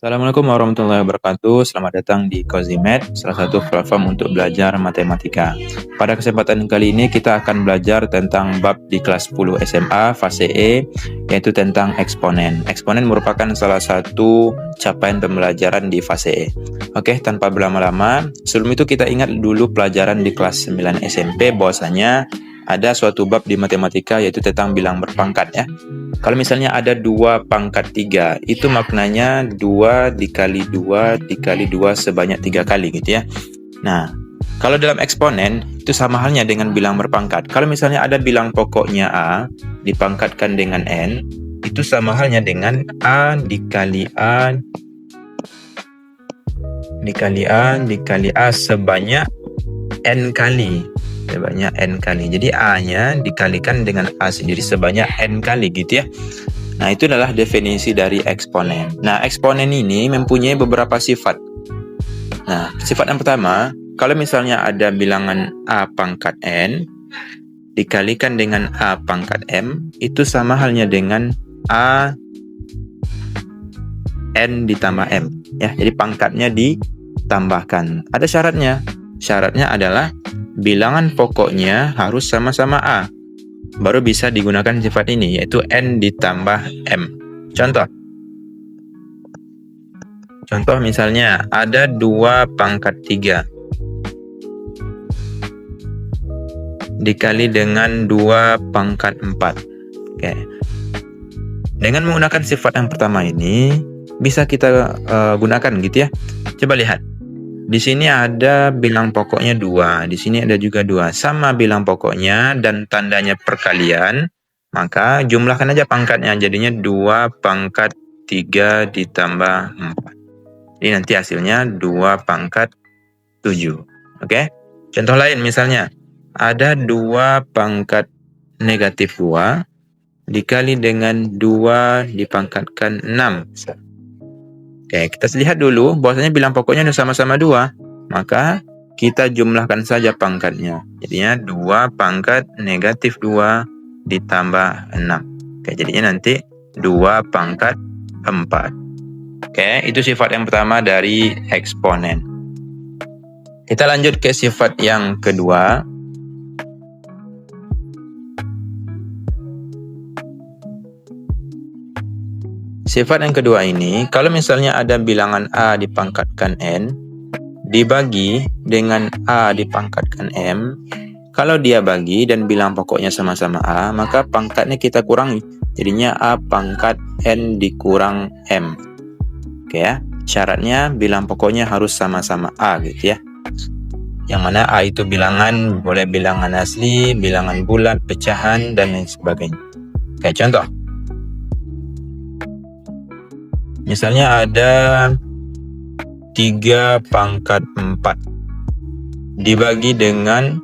Assalamualaikum warahmatullahi wabarakatuh. Selamat datang di Kozimed, salah satu platform untuk belajar matematika. Pada kesempatan kali ini kita akan belajar tentang bab di kelas 10 SMA fase E, yaitu tentang eksponen. Eksponen merupakan salah satu capaian pembelajaran di fase E. Oke, tanpa berlama-lama, sebelum itu kita ingat dulu pelajaran di kelas 9 SMP bahwasanya ada suatu bab di matematika yaitu tentang bilang berpangkat ya. Kalau misalnya ada 2 pangkat 3, itu maknanya 2 dikali 2 dikali 2 sebanyak 3 kali gitu ya. Nah, kalau dalam eksponen itu sama halnya dengan bilang berpangkat. Kalau misalnya ada bilang pokoknya A dipangkatkan dengan N, itu sama halnya dengan A dikali A dikali A dikali A sebanyak N kali. Sebanyak N kali. Jadi A-nya dikalikan dengan A sendiri sebanyak N kali gitu ya. Nah, itu adalah definisi dari eksponen. Nah, eksponen ini mempunyai beberapa sifat. Nah, sifat yang pertama, kalau misalnya ada bilangan A pangkat N dikalikan dengan A pangkat M, itu sama halnya dengan A N ditambah M. Ya, jadi pangkatnya ditambahkan. Ada syaratnya. Syaratnya adalah bilangan pokoknya harus sama-sama A. Baru bisa digunakan sifat ini, yaitu N ditambah M. Contoh misalnya ada 2 pangkat 3 dikali dengan 2 pangkat 4. Oke. Dengan menggunakan sifat yang pertama ini, bisa kita gunakan gitu ya. Coba lihat. Di sini ada bilang pokoknya 2, di sini ada juga 2. Sama bilang pokoknya dan tandanya perkalian, maka jumlahkan aja pangkatnya, jadinya 2 pangkat 3 ditambah 4. Jadi nanti hasilnya 2 pangkat 7. Oke? Contoh lain misalnya, ada 2 pangkat negatif 2 dikali dengan 2 dipangkatkan 6. Oke, kita lihat dulu bahwasanya bilang pokoknya sama-sama 2, maka kita jumlahkan saja pangkatnya. Jadinya 2 pangkat negatif 2 ditambah 6. Oke, jadinya nanti 2 pangkat 4. Oke, itu sifat yang pertama dari eksponen. Kita lanjut ke sifat yang kedua. Sifat yang kedua ini, kalau misalnya ada bilangan A dipangkatkan N, dibagi dengan A dipangkatkan M, kalau dia bagi dan bilang pokoknya sama-sama A, maka pangkatnya kita kurangi. Jadinya A pangkat N dikurang M. Oke ya, syaratnya bilang pokoknya harus sama-sama A gitu ya. Yang mana A itu bilangan, boleh bilangan asli, bilangan bulat, pecahan, dan lain sebagainya. Oke, contoh. Misalnya ada 3 pangkat 4 dibagi dengan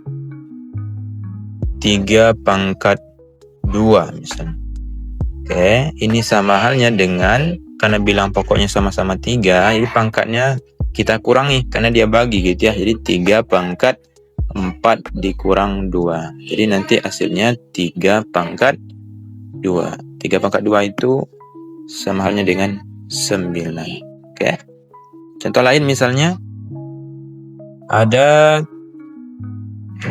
3 pangkat 2 misalnya. Oke, ini sama halnya dengan, karena bilang pokoknya sama-sama 3, jadi pangkatnya kita kurangi karena dia bagi gitu ya. Jadi 3 pangkat 4 dikurang 2. Jadi nanti hasilnya 3 pangkat 2. 3 pangkat 2 itu sama halnya dengan 9. Oke. Contoh lain misalnya ada 8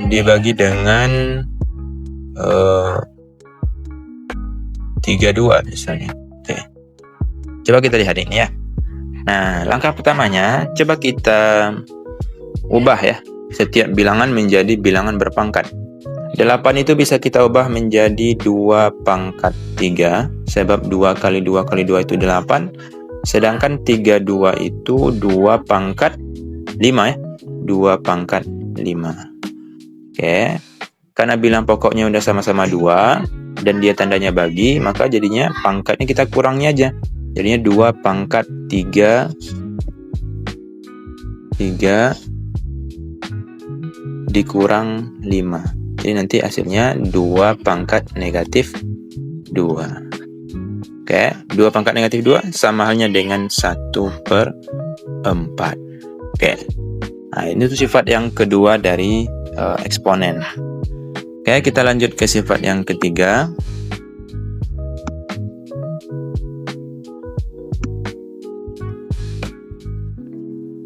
dibagi dengan 32 misalnya. Oke. Coba kita lihat ini ya. Nah, langkah pertamanya coba kita ubah ya setiap bilangan menjadi bilangan berpangkat. 8 itu bisa kita ubah menjadi 2 pangkat 3, sebab 2 kali 2 kali 2 itu 8. Sedangkan 32 itu 2 pangkat 5 ya. 2 pangkat 5. Oke. Karena bilang pokoknya udah sama-sama 2 dan dia tandanya bagi, maka jadinya pangkatnya kita kurangi aja. Jadinya 2 pangkat 3 dikurang 5. Jadi nanti hasilnya 2 pangkat negatif 2. Oke, 2 pangkat negatif 2 sama halnya dengan 1/4. Oke, nah ini tuh sifat yang kedua dari eksponen. Oke, kita lanjut ke sifat yang ketiga.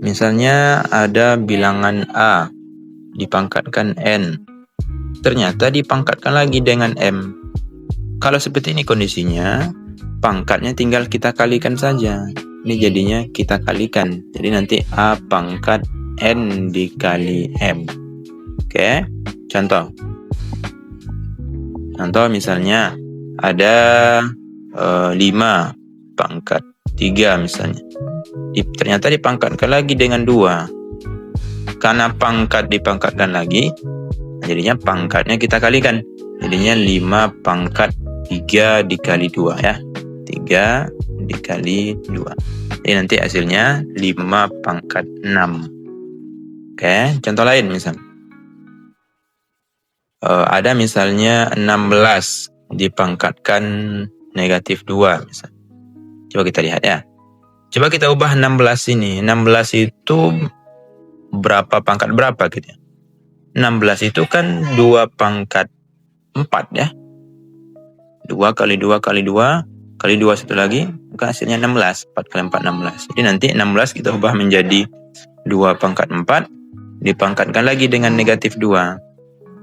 Misalnya ada bilangan A dipangkatkan N. Ternyata dipangkatkan lagi dengan M. Kalau seperti ini kondisinya, pangkatnya tinggal kita kalikan saja. Ini jadinya kita kalikan. Jadi nanti A pangkat N dikali M. Oke, contoh. Contoh misalnya ada 5 pangkat 3 misalnya. Ternyata dipangkatkan lagi dengan 2. Karena pangkat dipangkatkan lagi, jadinya pangkatnya kita kalikan. Jadinya 5 pangkat 3 dikali 2 ya. 3 dikali 2. Jadi nanti hasilnya 5 pangkat 6. Oke, contoh lain misalnya. Ada misalnya 16 dipangkatkan negatif 2 misalnya. Coba kita lihat ya. Coba kita ubah 16 ini. 16 itu berapa pangkat berapa gitu ya. 16 itu kan 2 pangkat 4 ya. 2 kali 2 kali 2 kali 2 satu lagi, maka hasilnya 16. 4 kali 4 16. Jadi nanti 16 kita ubah menjadi 2 pangkat 4 dipangkatkan lagi dengan negatif 2.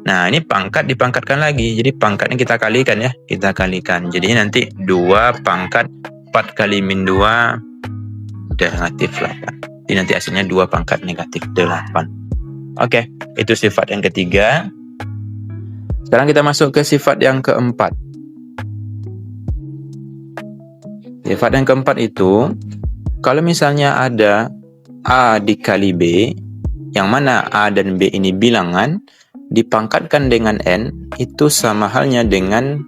Nah, ini pangkat dipangkatkan lagi. Jadi pangkatnya kita kalikan ya. Kita kalikan. Jadi nanti 2 pangkat 4 kali min 2 negatif 8. Jadi nanti hasilnya 2 pangkat negatif 8. Oke, itu sifat yang ketiga. Sekarang kita masuk ke sifat yang keempat. Sifat yang keempat itu, kalau misalnya ada A dikali B, yang mana A dan B ini bilangan, dipangkatkan dengan N, itu sama halnya dengan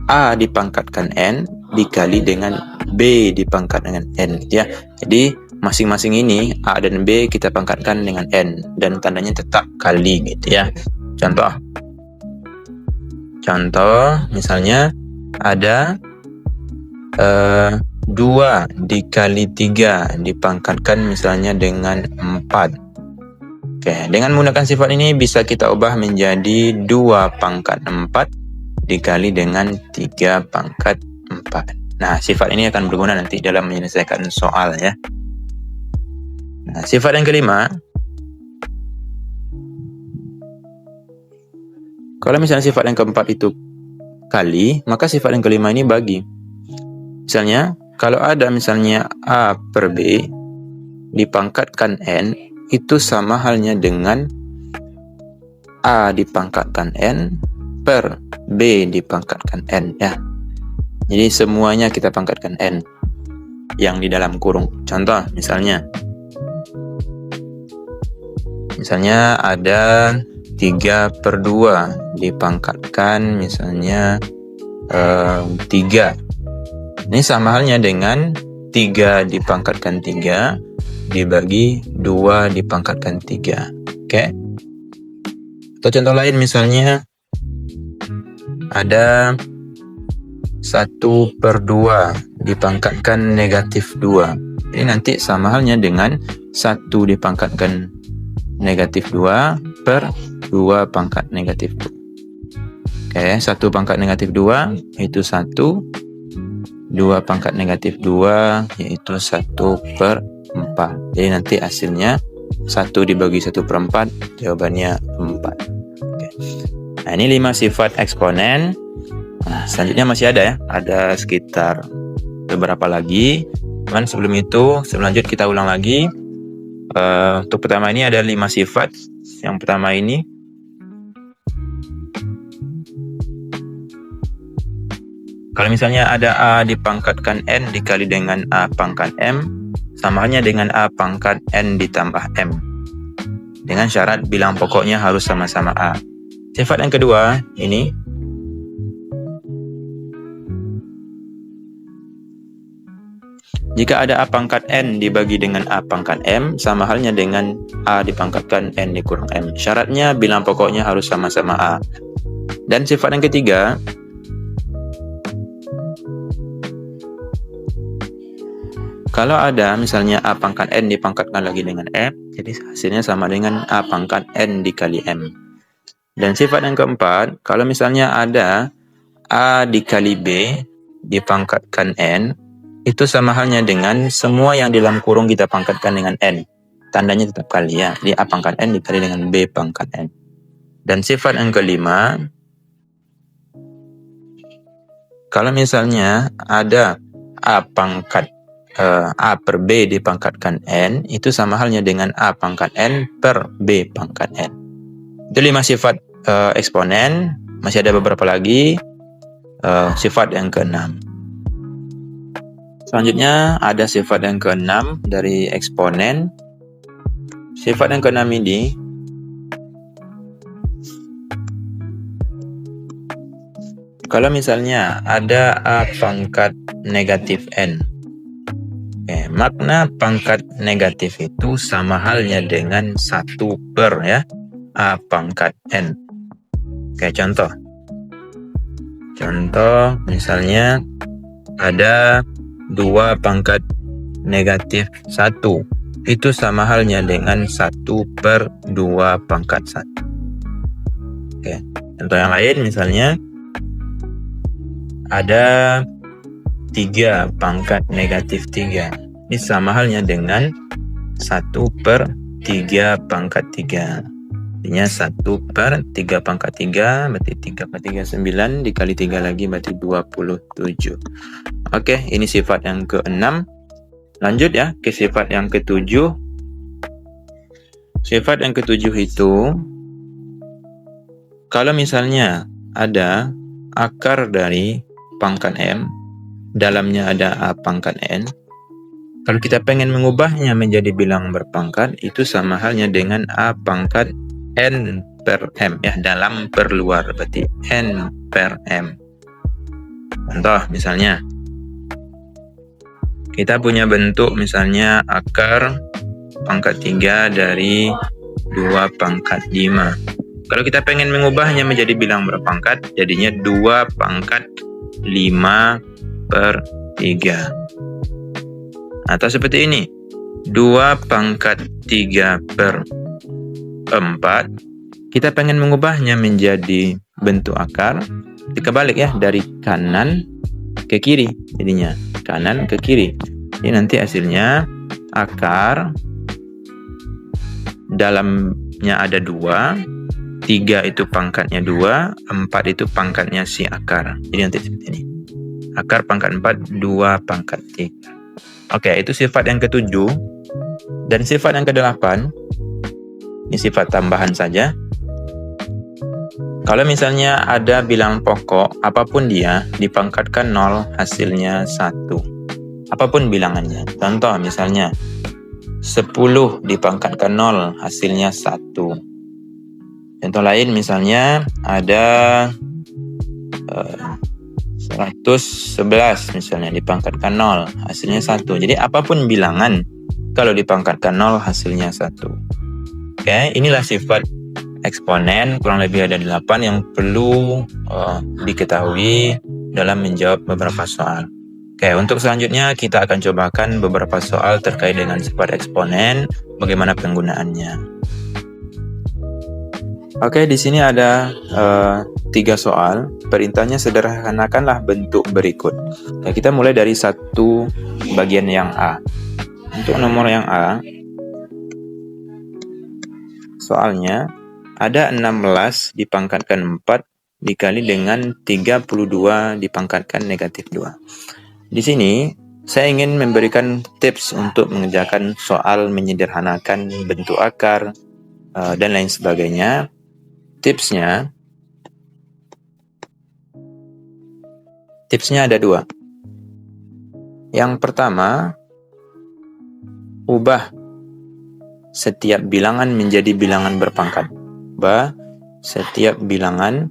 A dipangkatkan N dikali dengan B dipangkat dengan N ya. Jadi masing-masing ini A dan B kita pangkatkan dengan N dan tandanya tetap kali gitu ya. Contoh misalnya ada 2 dikali 3 dipangkatkan misalnya dengan 4. Oke, dengan menggunakan sifat ini bisa kita ubah menjadi 2 pangkat 4 dikali dengan 3 pangkat 4. Nah, sifat ini akan berguna nanti dalam menyelesaikan soal ya. Nah, sifat yang kelima. Kalau misalnya sifat yang keempat itu kali, maka sifat yang kelima ini bagi. Misalnya, kalau ada misalnya A per B dipangkatkan N, itu sama halnya dengan A dipangkatkan N per B dipangkatkan N ya. Jadi semuanya kita pangkatkan N yang di dalam kurung. Contoh misalnya ada 3 per 2 dipangkatkan misalnya 3. Ini sama halnya dengan 3 dipangkatkan 3 dibagi 2 dipangkatkan 3. Oke. Atau contoh lain misalnya ada 1 per 2 dipangkatkan negatif 2. Ini nanti sama halnya dengan 1 dipangkatkan negatif 2 per 2 pangkat negatif 2. Oke, 1 pangkat negatif 2 yaitu 1. 2 pangkat negatif 2 yaitu 1 per 4. Jadi nanti hasilnya 1 dibagi 1 per 4, jawabannya 4. Oke. Nah, ini 5 sifat eksponen. Nah, selanjutnya masih ada ya. Ada sekitar beberapa lagi. Cuman sebelum lanjut kita ulang lagi. Untuk pertama ini ada 5 sifat. Yang pertama ini kalau misalnya ada A dipangkatkan N dikali dengan A pangkat M, sama halnya dengan A pangkat N ditambah M. Dengan syarat bilang pokoknya harus sama-sama A. Sifat yang kedua ini, jika ada A pangkat N dibagi dengan A pangkat M, sama halnya dengan A dipangkatkan N dikurang M. Syaratnya bilang pokoknya harus sama-sama A. Dan sifat yang ketiga, kalau ada misalnya A pangkat N dipangkatkan lagi dengan M, jadi hasilnya sama dengan A pangkat N dikali M. Dan sifat yang keempat, kalau misalnya ada A dikali B dipangkatkan N, itu sama halnya dengan semua yang di dalam kurung kita pangkatkan dengan N. tandanya tetap kali ya. Jadi A pangkat N dikali dengan B pangkat N. Dan sifat yang kelima, kalau misalnya ada A pangkat A per B dipangkatkan N, itu sama halnya dengan A pangkat N per B pangkat N. Itu 5 sifat eksponen. Masih ada beberapa lagi sifat yang keenam. Selanjutnya ada sifat yang keenam dari eksponen. Sifat yang keenam ini kalau misalnya ada A pangkat negatif N, makna pangkat negatif itu sama halnya dengan 1 per ya A pangkat N. Contoh misalnya ada 2 pangkat negatif 1, itu sama halnya dengan 1 per 2 pangkat 1. Contoh yang lain misalnya ada 3 pangkat negatif 3. Ini sama halnya dengan 1 per 3 pangkat 3. Artinya 1 per 3 pangkat 3, berarti 3 per 3, 9, dikali 3 lagi berarti 27. Oke, ini sifat yang ke-6. Lanjut ya ke sifat yang ke-7. Sifat yang ke-7 itu, kalau misalnya ada akar dari pangkat M, dalamnya ada A pangkat N. Kalau kita pengen mengubahnya menjadi bilangan berpangkat, itu sama halnya dengan A pangkat N per M ya, dalam per luar, berarti N per M. Contoh misalnya kita punya bentuk misalnya akar pangkat 3 dari 2 pangkat 5. Kalau kita pengen mengubahnya menjadi bilangan berpangkat, jadinya 2 pangkat 5 per 3. Atau seperti ini, 2 pangkat 3 per 4. Kita pengen mengubahnya menjadi bentuk akar, dikebalik ya, dari kanan ke kiri, jadinya kanan ke kiri. Jadi nanti hasilnya akar dalamnya ada 2, 3 itu pangkatnya 2, 4 itu pangkatnya si akar. Jadi nanti seperti ini. Akar pangkat 4, 2 pangkat 3. Oke, itu sifat yang ke-7. Dan sifat yang ke-8, ini sifat tambahan saja. Kalau misalnya ada bilangan pokok, apapun dia, dipangkatkan 0, hasilnya 1. Apapun bilangannya. Contoh misalnya, 10 dipangkatkan 0, hasilnya 1. Contoh lain misalnya ada 111 misalnya dipangkatkan 0, hasilnya 1. Jadi apapun bilangan, kalau dipangkatkan 0, hasilnya 1. Oke, inilah sifat eksponen, kurang lebih ada 8 yang perlu diketahui dalam menjawab beberapa soal. Oke, untuk selanjutnya kita akan cobakan beberapa soal terkait dengan sifat eksponen, bagaimana penggunaannya. Oke, di sini ada 3 soal. Perintahnya sederhanakanlah bentuk berikut. Nah, kita mulai dari satu bagian yang A. Untuk nomor yang A, soalnya ada 16 dipangkatkan 4 dikali dengan 32 dipangkatkan negatif 2. Di sini saya ingin memberikan tips untuk mengerjakan soal menyederhanakan bentuk akar dan lain sebagainya. Tipsnya ada 2. Yang pertama, ubah setiap bilangan menjadi bilangan berpangkat. Ubah setiap bilangan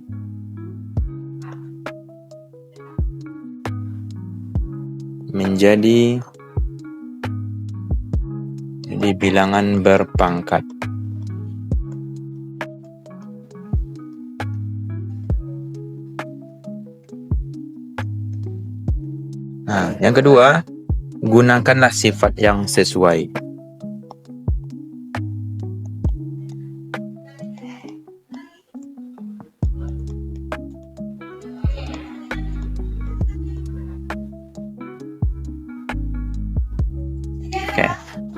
menjadi bilangan berpangkat. Nah, yang kedua, gunakanlah sifat yang sesuai. Oke.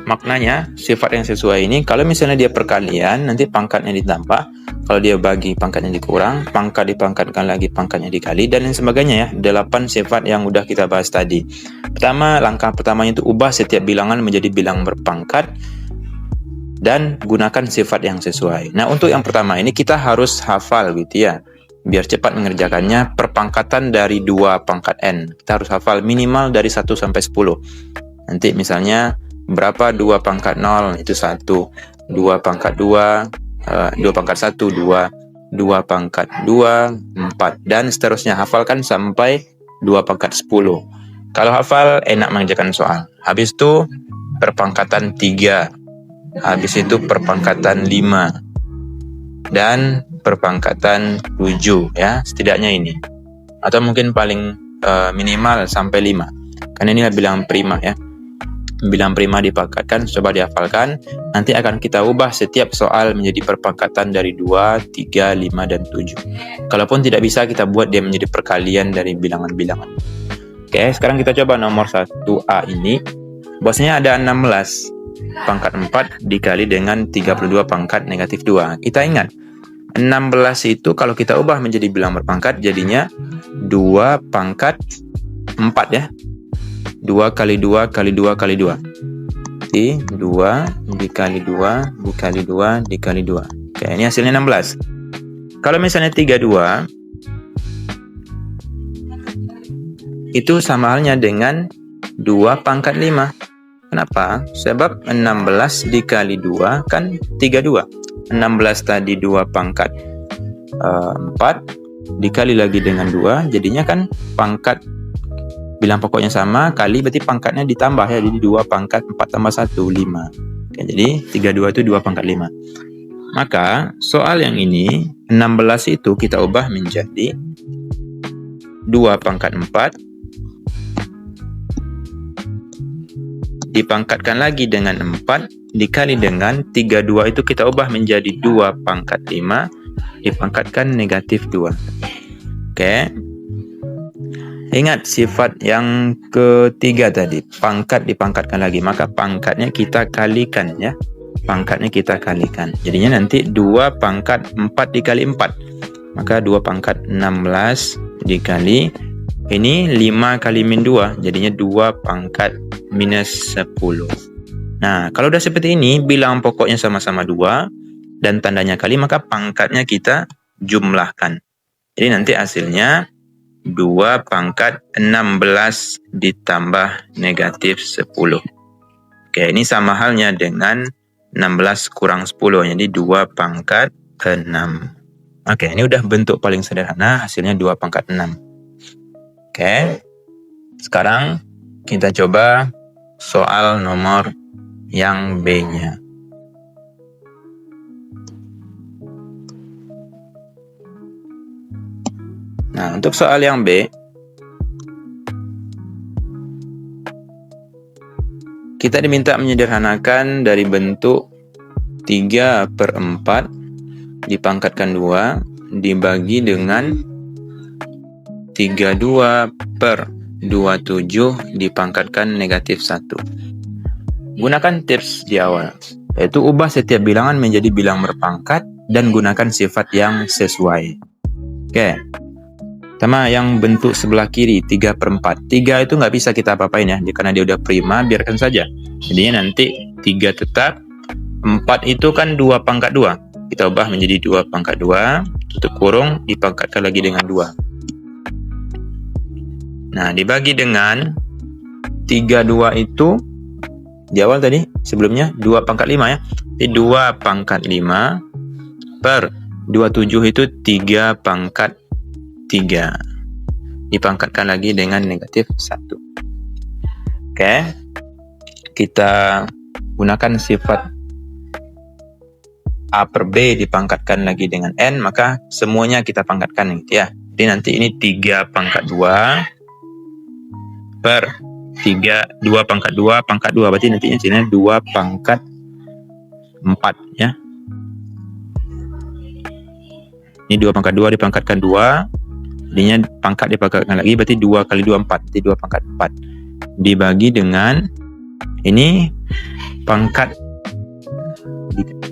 maknanya sifat yang sesuai ini, kalau misalnya dia perkalian, nanti pangkatnya ditambah. Kalau dia bagi, pangkatnya dikurang, pangkat dipangkatkan lagi, pangkatnya dikali, dan lain sebagainya ya. 8 sifat yang udah kita bahas tadi. Langkah pertamanya itu ubah setiap bilangan menjadi bilang berpangkat dan gunakan sifat yang sesuai. Nah, untuk yang pertama ini kita harus hafal gitu ya. Biar cepat mengerjakannya, perpangkatan dari 2 pangkat N. Kita harus hafal minimal dari 1 sampai 10. Nanti misalnya berapa 2 pangkat 0 itu 1, 2 pangkat 2, 2 pangkat 1, 2, 2 pangkat 2, 4, dan seterusnya. Hafalkan sampai 2 pangkat 10. Kalau hafal, enak mengerjakan soal. Habis itu perpangkatan 3, habis itu perpangkatan 5, dan perpangkatan 7 ya, setidaknya ini. Atau mungkin paling minimal sampai 5. Karena ini bilang prima ya. Bilang prima dipangkatkan, coba dihafalkan. Nanti akan kita ubah setiap soal menjadi perpangkatan dari 2, 3, 5, dan 7. Kalaupun tidak bisa, kita buat dia menjadi perkalian dari bilangan-bilangan. Oke, sekarang kita coba nomor 1A ini. Bosnya ada 16 pangkat 4 dikali dengan 32 pangkat negatif 2. Kita ingat, 16 itu kalau kita ubah menjadi bilang berpangkat, jadinya 2 pangkat 4 ya. 2 kali 2 kali 2 kali 2. Jadi 2 dikali 2 dikali 2 dikali 2. Oke, ini hasilnya 16. Kalau misalnya 32, itu sama halnya dengan 2 pangkat 5. Kenapa? Sebab 16 dikali 2 kan 32. 16 tadi 2 pangkat 4 dikali lagi dengan 2, jadinya kan pangkat bilang pokoknya sama, kali berarti pangkatnya ditambah ya, jadi 2 pangkat 4 tambah 1, 5. Oke, jadi 32 itu 2 pangkat 5. Maka soal yang ini 16 itu kita ubah menjadi 2 pangkat 4 dipangkatkan lagi dengan 4 dikali dengan 32 itu kita ubah menjadi 2 pangkat 5 dipangkatkan negatif 2. Oke. Ingat sifat yang ketiga tadi, pangkat dipangkatkan lagi, maka pangkatnya kita kalikan ya. Pangkatnya kita kalikan. Jadinya nanti 2 pangkat 4 dikali 4. Maka 2 pangkat 16 dikali, ini 5 kali min 2, jadinya 2 pangkat minus 10. Nah, kalau udah seperti ini, bilang pokoknya sama-sama 2, dan tandanya kali, maka pangkatnya kita jumlahkan. Jadi nanti hasilnya 2 pangkat 16 ditambah negatif 10. Oke, ini sama halnya dengan 16 kurang 10, jadi 2 pangkat 6. Oke, ini udah bentuk paling sederhana, hasilnya 2 pangkat 6. Oke, sekarang kita coba soal nomor yang B-nya. Nah, untuk soal yang B, kita diminta menyederhanakan dari bentuk 3/4 dipangkatkan 2 dibagi dengan 32/27 dipangkatkan negatif 1. Gunakan tips di awal, yaitu ubah setiap bilangan menjadi bilang berpangkat dan gunakan sifat yang sesuai. Oke. Sama yang bentuk sebelah kiri 3/4. 3 itu nggak bisa kita apa-apain ya, karena dia udah prima, biarkan saja. Jadinya nanti 3 tetap. 4 itu kan 2 pangkat 2. Kita ubah menjadi 2 pangkat 2, tutup kurung, dipangkatkan lagi dengan 2. Nah, dibagi dengan 32 itu di awal tadi sebelumnya 2 pangkat 5 ya. Jadi 2 pangkat 5 per 27 itu 3 pangkat 3 dipangkatkan lagi dengan negatif 1. Oke, kita gunakan sifat A per B dipangkatkan lagi dengan N, maka semuanya kita pangkatkan gitu ya. Jadi nanti ini 3 pangkat 2 per 2 pangkat 2 pangkat 2, berarti nantinya sini 2 pangkat 4 ya. Ini 2 pangkat 2 dipangkatkan 2, jadinya pangkat dipangkatkan lagi, berarti 2 kali 2 4, jadi 2 pangkat 4 dibagi dengan Ini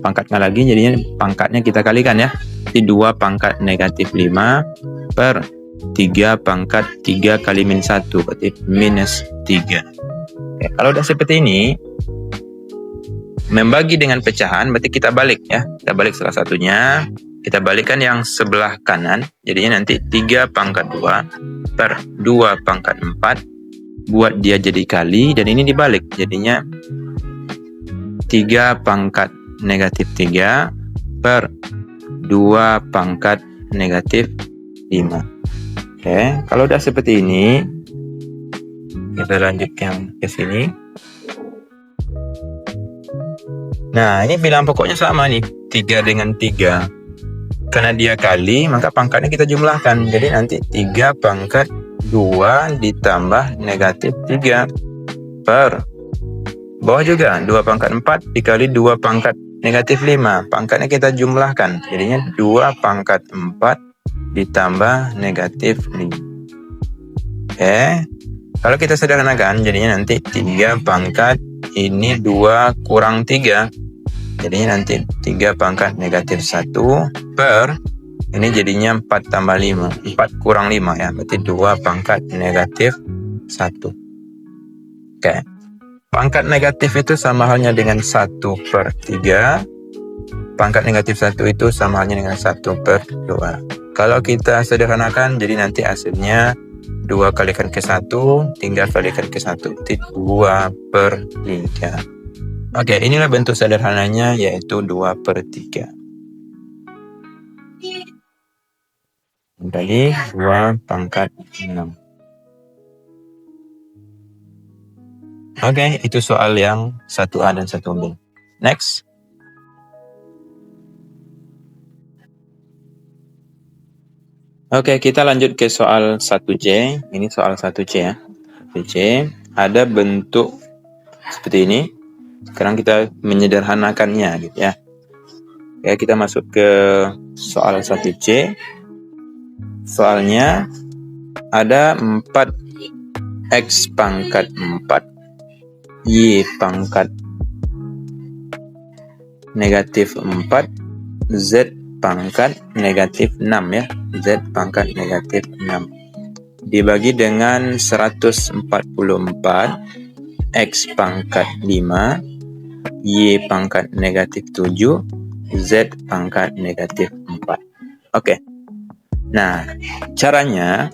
pangkatnya lagi, jadinya pangkatnya kita kalikan ya. Jadi 2 pangkat negatif 5 per 3 pangkat 3 kali min 1, berarti minus 3. Oke, kalau udah seperti ini, membagi dengan pecahan, berarti kita balik ya. Kita balik salah satunya, kita balikkan yang sebelah kanan, jadinya nanti 3 pangkat 2 per 2 pangkat 4, buat dia jadi kali, dan ini dibalik, jadinya 3 pangkat negatif 3 per 2 pangkat negatif 5. Oke, kalau udah seperti ini, kita lanjutkan ke sini. Nah, ini bilangan pokoknya sama nih, 3 dengan 3. Karena dia kali, maka pangkatnya kita jumlahkan. Jadi nanti 3 pangkat 2 ditambah negatif 3 per bawah juga 2 pangkat 4 dikali 2 pangkat negatif 5. Pangkatnya kita jumlahkan. Jadinya 2 pangkat 4 ditambah negatif 5. Oke. Kalau kita sederhanakan, jadinya nanti 3 pangkat ini 2 kurang 3. Jadinya nanti 3 pangkat negatif 1 per ini jadinya 4 tambah 5. 4 kurang 5 ya. Berarti 2 pangkat negatif 1. Oke. Pangkat negatif itu sama halnya dengan 1 per 3. Pangkat negatif 1 itu sama halnya dengan 1 per 2. Kalau kita sederhanakan, jadi nanti hasilnya 2 kalikan ke 1, tinggal kalikan ke 1. 2 per 3. Oke, inilah bentuk sederhananya, yaitu 2 per 3. Tadi 2 pangkat 6. Oke, itu soal yang 1A dan 1B. Next. Oke, kita lanjut ke soal 1C. Ini soal 1C ya. 1C, ada bentuk seperti ini. Sekarang kita menyederhanakannya gitu ya. Oke, kita masuk ke soal 1C. Soalnya ada 4x pangkat 4, y pangkat negatif 4, z pangkat negatif 6 ya. Z pangkat negatif 6 dibagi dengan 144 x pangkat 5, y pangkat negatif 7, z pangkat negatif 4. Oke. Nah, caranya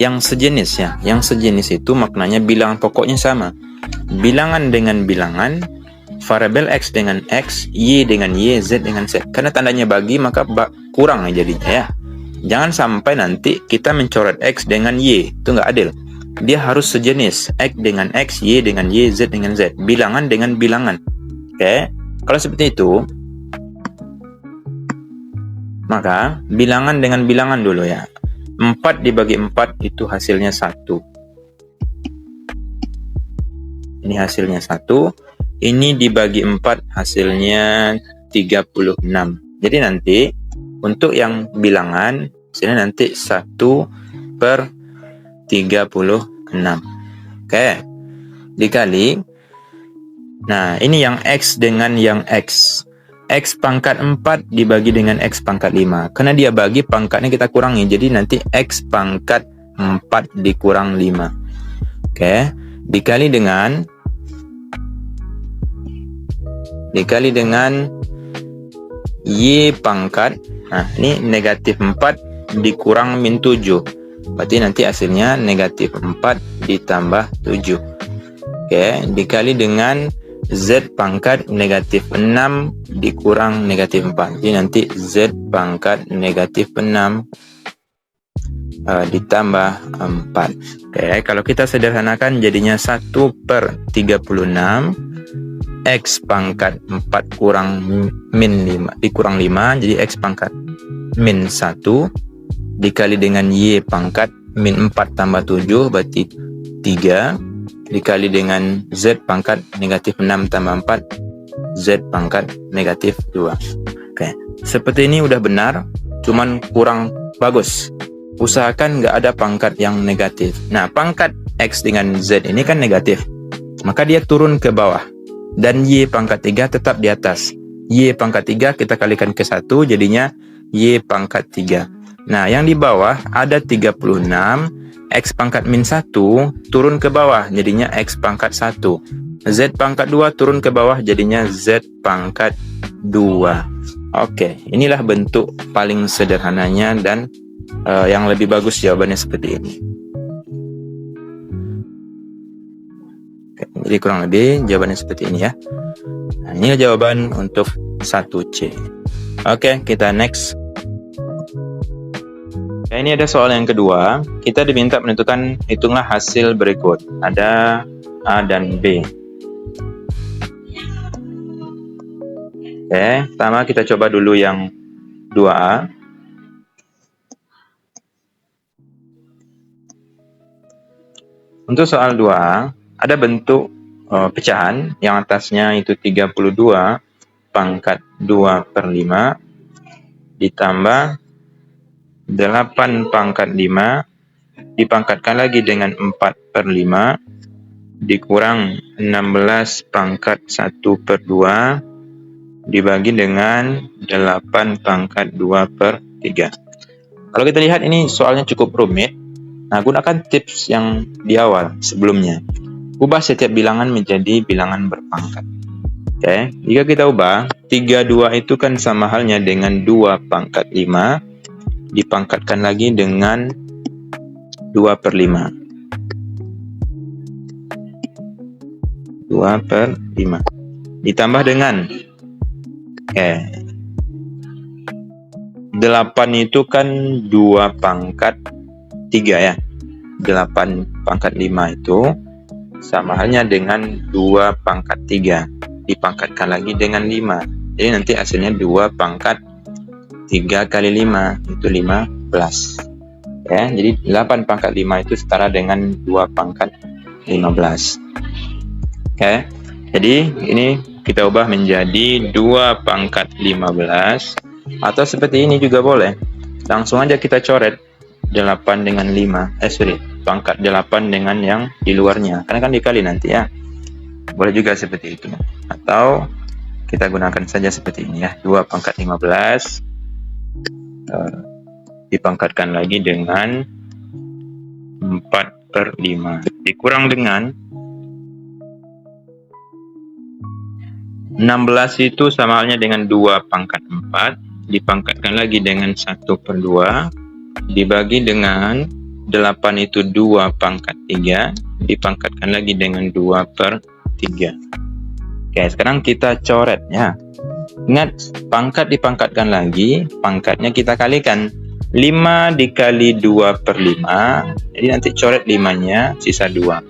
yang sejenis ya. Yang sejenis itu maknanya bilangan pokoknya sama. Bilangan dengan bilangan, variabel x dengan x, y dengan y, z dengan z. Karena tandanya bagi, maka kurang jadinya ya. Jangan sampai nanti kita mencoret x dengan y, itu nggak adil. Dia harus sejenis, x dengan x, y dengan y, z dengan z. Bilangan dengan bilangan. Oke, kalau seperti itu, maka bilangan dengan bilangan dulu ya. 4 dibagi 4 itu hasilnya 1. Ini hasilnya 1. Ini dibagi 4 hasilnya 36. Jadi nanti untuk yang bilangan hasilnya nanti 1 per 36. Oke. Dikali. Nah, ini yang x dengan yang x. X pangkat 4 dibagi dengan X pangkat 5. Karena dia bagi, pangkatnya kita kurangi. Jadi nanti X pangkat 4 dikurang 5. Oke. Dikali dengan Y pangkat. Nah, ini negatif 4 dikurang min 7. Berarti nanti hasilnya negatif 4 ditambah 7. Oke. Dikali dengan Z pangkat negatif 6 dikurang negatif 4. Jadi nanti Z pangkat negatif 6 ditambah 4. Oke, kalau kita sederhanakan jadinya 1 per 36. X pangkat 4 kurang min 5 dikurang 5. Jadi X pangkat min 1 dikali dengan Y pangkat min 4 tambah 7 berarti 3. Dikali dengan Z pangkat negatif 6 tambah 4, Z pangkat negatif 2. Oke, seperti ini udah benar, cuman kurang bagus. Usahakan nggak ada pangkat yang negatif. Nah, pangkat X dengan Z ini kan negatif. maka dia turun ke bawah. Dan Y pangkat 3 tetap di atas. Y pangkat 3 kita kalikan ke 1, jadinya Y pangkat 3. Nah, yang di bawah ada 36, X pangkat min 1 turun ke bawah, jadinya X pangkat 1. Z pangkat 2 turun ke bawah, jadinya Z pangkat 2. Oke, inilah bentuk paling sederhananya dan yang lebih bagus jawabannya seperti ini. Jadi kurang lebih jawabannya seperti ini ya. Nah, ini jawaban untuk 1C. Oke, kita next. Nah, ini ada soal yang kedua. Kita diminta menentukan, hitunglah hasil berikut. Ada A dan B. Oke, pertama kita coba dulu yang 2A. Untuk soal 2A, ada bentuk pecahan yang atasnya itu 32 pangkat 2 per 5 ditambah 8 pangkat 5 dipangkatkan lagi dengan 4 per 5 dikurang 16 pangkat 1 per 2 dibagi dengan 8 pangkat 2 per 3. Kalau kita lihat ini soalnya cukup rumit. Nah, gunakan tips yang di awal sebelumnya. Ubah setiap bilangan menjadi bilangan berpangkat. Oke, jika kita ubah, 32 itu kan sama halnya dengan 2 pangkat 5 dipangkatkan lagi dengan 2 per 5. 2 per 5. Ditambah dengan 8 itu kan 2 pangkat 3 ya. 8 pangkat 5 itu sama halnya dengan 2 pangkat 3 dipangkatkan lagi dengan 5. Jadi nanti hasilnya 2 pangkat 3 kali 5 itu 15. Ya, jadi 8 pangkat 5 itu setara dengan 2 pangkat 15. Oke. Jadi ini kita ubah menjadi 2 pangkat 15 atau seperti ini juga boleh. Langsung aja kita coret 8 dengan 5. Pangkat 8 dengan yang di luarnya. Karena kan dikali nanti ya. Boleh juga seperti itu. Atau kita gunakan saja seperti ini ya. 2 pangkat 15 dipangkatkan lagi dengan 4 per 5 dikurang dengan 16 itu sama halnya dengan 2 pangkat 4 dipangkatkan lagi dengan 1 per 2 dibagi dengan 8 itu 2 pangkat 3 dipangkatkan lagi dengan 2 per 3. Oke, sekarang kita coret ya. Ingat, pangkat dipangkatkan lagi, pangkatnya kita kalikan. 5 dikali 2 per 5, jadi nanti coret 5-nya, sisa 2.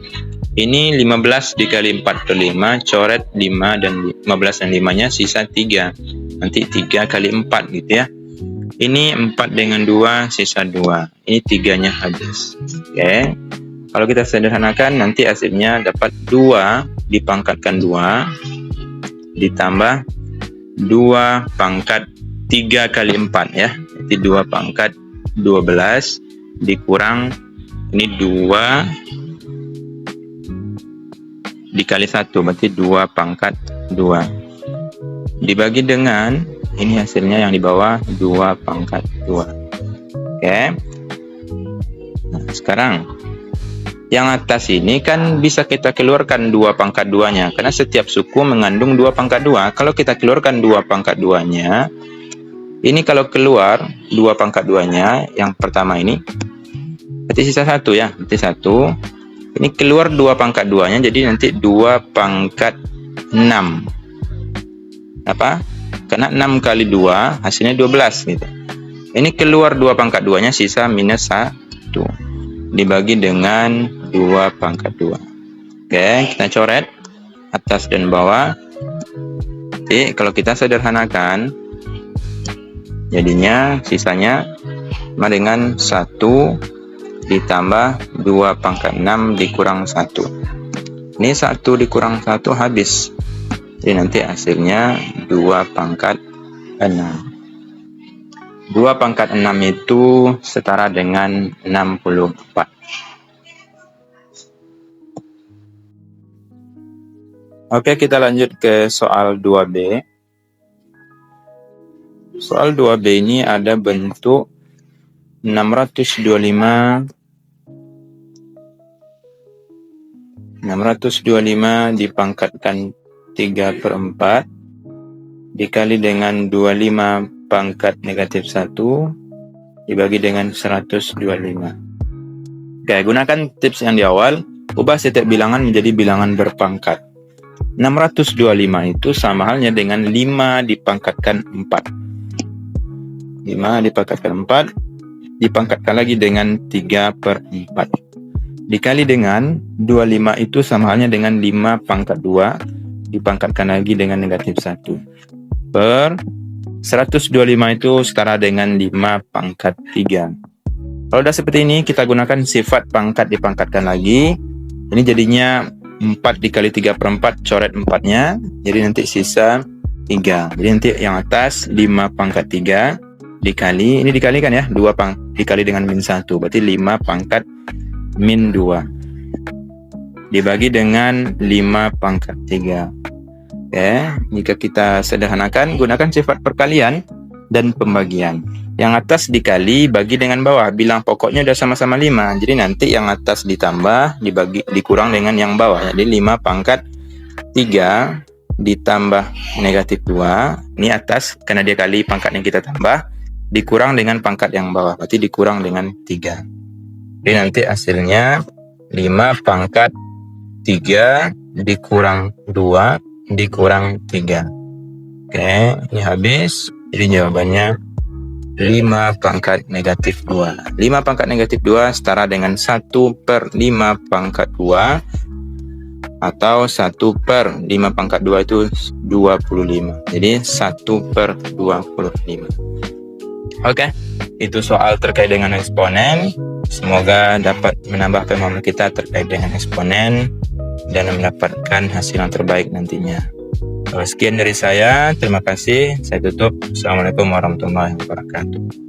Ini 15 dikali 4 per 5, coret 5 dan 15 dan 5-nya, sisa 3. Nanti 3 kali 4 gitu ya. Ini 4 dengan 2, sisa 2. Ini 3-nya habis. Oke. Kalau kita sederhanakan, nanti hasilnya dapat 2 dipangkatkan 2, ditambah 2 pangkat 3 kali 4 ya. Jadi 2 pangkat 12 dikurang ini 2 dikali 1 berarti 2 pangkat 2. Dibagi dengan ini hasilnya yang di bawah 2 pangkat 2. Oke. Nah, sekarang yang atas ini kan bisa kita keluarkan 2 pangkat 2-nya. Karena setiap suku mengandung 2 pangkat 2. Kalau kita keluarkan 2 pangkat 2-nya, ini kalau keluar 2 pangkat 2-nya, yang pertama ini, berarti sisa 1 ya. Berarti 1. Ini keluar 2 pangkat 2-nya, jadi nanti 2 pangkat 6. Apa? Karena 6 kali 2, hasilnya 12 gitu. Ini keluar 2 pangkat 2-nya, sisa minus 1. Dibagi dengan 2 pangkat 2. Oke, kita coret atas dan bawah. Jadi kalau kita sederhanakan, jadinya sisanya sama dengan 1 ditambah 2 pangkat 6 dikurang 1. Ini 1 dikurang 1 habis. Jadi nanti hasilnya 2 pangkat 6. 2 pangkat 6 itu setara dengan 64. Oke, kita lanjut ke soal 2B. Soal 2B ini ada bentuk 625 dipangkatkan 3/4 dikali dengan 25 pangkat negatif 1 dibagi dengan 125. Oke, gunakan tips yang di awal, ubah setiap bilangan menjadi bilangan berpangkat. 625 itu sama halnya dengan 5 dipangkatkan 4. 5 dipangkatkan 4, dipangkatkan lagi dengan 3/4. Dikali dengan 25 itu sama halnya dengan 5 pangkat 2, dipangkatkan lagi dengan negatif 1. Per 125 itu setara dengan 5 pangkat 3. Kalau udah seperti ini, kita gunakan sifat pangkat dipangkatkan lagi. Ini jadinya 4 dikali 3/4, coret 4-nya. Jadi nanti sisa 3. Jadi nanti yang atas 5 pangkat 3 dikali, ini dikalikan ya, 2 dikali dengan min 1. Berarti 5 pangkat min 2. Dibagi dengan 5 pangkat 3. Oke, jika kita sederhanakan, gunakan sifat perkalian dan pembagian. Yang atas dikali, bagi dengan bawah. Bilang pokoknya udah sama-sama 5. Jadi nanti yang atas ditambah, dikurang dengan yang bawah. Jadi 5 pangkat 3 ditambah negatif 2. Ini atas, karena dia kali pangkat yang kita tambah. Dikurang dengan pangkat yang bawah. Berarti dikurang dengan 3. Jadi nanti hasilnya 5 pangkat 3 dikurang 2 dikurang 3. Oke, ini habis. Jadi jawabannya 5 pangkat negatif 2. 5 pangkat negatif 2 setara dengan 1/5 pangkat 2. Atau 1/5 pangkat 2 itu 25. Jadi 1/25. Oke, itu soal terkait dengan eksponen. Semoga dapat menambah pemahaman kita terkait dengan eksponen dan mendapatkan hasil yang terbaik nantinya. Sekian dari saya, terima kasih. Saya tutup. Assalamualaikum warahmatullahi wabarakatuh.